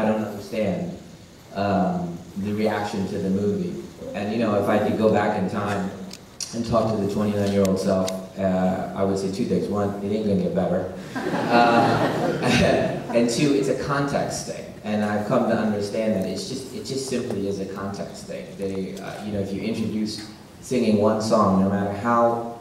don't understand the reaction to the movie. And you know, if I could go back in time and talk to the 29-year-old self, I would say two things. One, it ain't gonna get better. And two, it's a context thing. And I've come to understand that it just simply is a context thing. You know, if you introduce singing one song, no matter how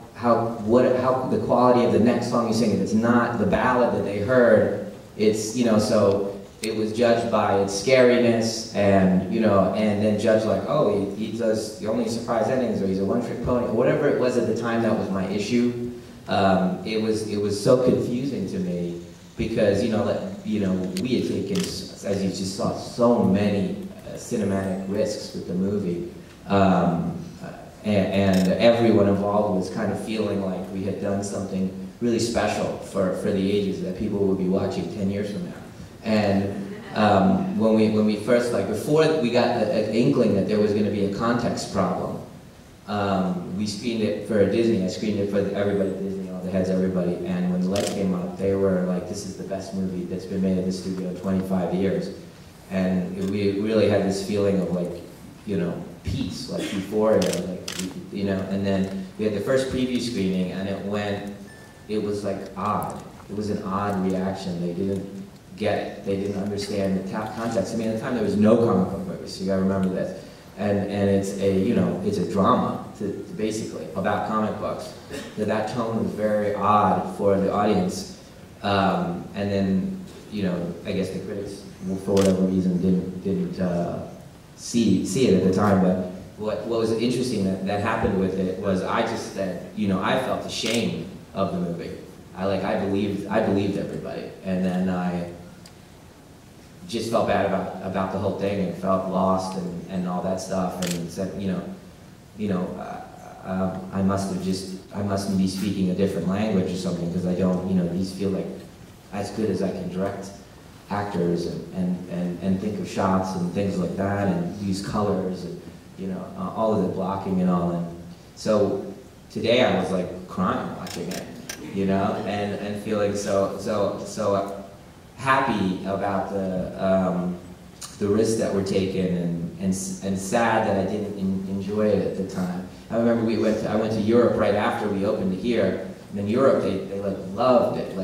the quality of the next song you sing, if it's not the ballad that they heard, it's, you know, so it was judged by its scariness, and you know, and then judged like, oh, he does the only surprise endings, or he's a one-trick pony, or whatever it was at the time. That was my issue. It was so confusing to me because, you know, we had taken, as you just saw, so many cinematic risks with the movie, and everyone involved was kind of feeling like we had done something really special for the ages that people would be watching 10 years from now. And when we first, like before we got an inkling that there was going to be a context problem, we screened it for Disney. I screened it for everybody at Disney, all the heads, everybody. And when the lights came up, they were like, "This is the best movie that's been made in the studio in 25 years." And we really had this feeling of like, you know, peace, like euphoria, like, you know. And then we had the first preview screening, and it was like odd. It was an odd reaction. They didn't get it. They didn't understand the context. I mean, at the time there was no comic book movies, so you gotta remember this. And it's a, you know, it's a drama, basically, about comic books. That tone was very odd for the audience. And then, you know, I guess the critics, for whatever reason, didn't see it at the time. But what was interesting that happened with it was I just said, you know, I felt ashamed of the movie. I believed everybody, and then I just felt bad about the whole thing and felt lost and all that stuff, and said, I mustn't be speaking a different language or something, because I don't, you know, these feel like as good as I can direct actors and think of shots and things like that, and use colors and, you know, all of the blocking and all. And so today I was like crying watching it, you know, and feeling so happy about the risks that were taken, and sad that I didn't enjoy it at the time. I remember I went to Europe right after we opened it here, and in Europe they like loved it,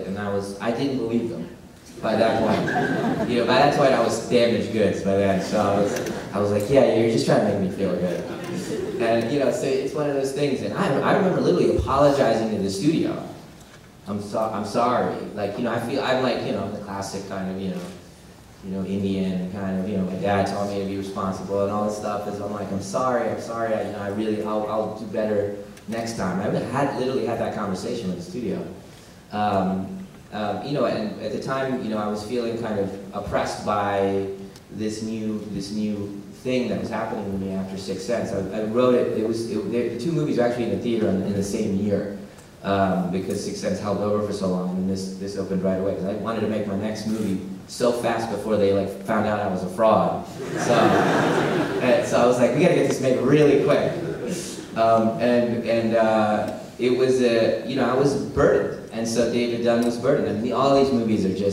and I didn't believe them by that point. You know, by that point I was damaged goods by then, so I was like, yeah, you're just trying to make me feel good. And you know, so it's one of those things, and I remember literally apologizing to the studio. I'm sorry. Like, you know, I'm like, you know, the classic kind of, you know, Indian kind of, you know, my dad taught me to be responsible and all this stuff. Is I'm like, I'm sorry. I'll do better next time. I literally had that conversation with the studio. You know, and at the time, you know, I was feeling kind of oppressed by this new thing that was happening to me after Sixth Sense. I wrote it. The two movies were actually in the theater in the same year. Because Sixth Sense held over for so long, and this opened right away. Because I wanted to make my next movie so fast before they like found out I was a fraud. So I was like, we gotta get this made really quick. It was you know, I was burdened, and so David Dunn was burdened. I mean, all these movies are just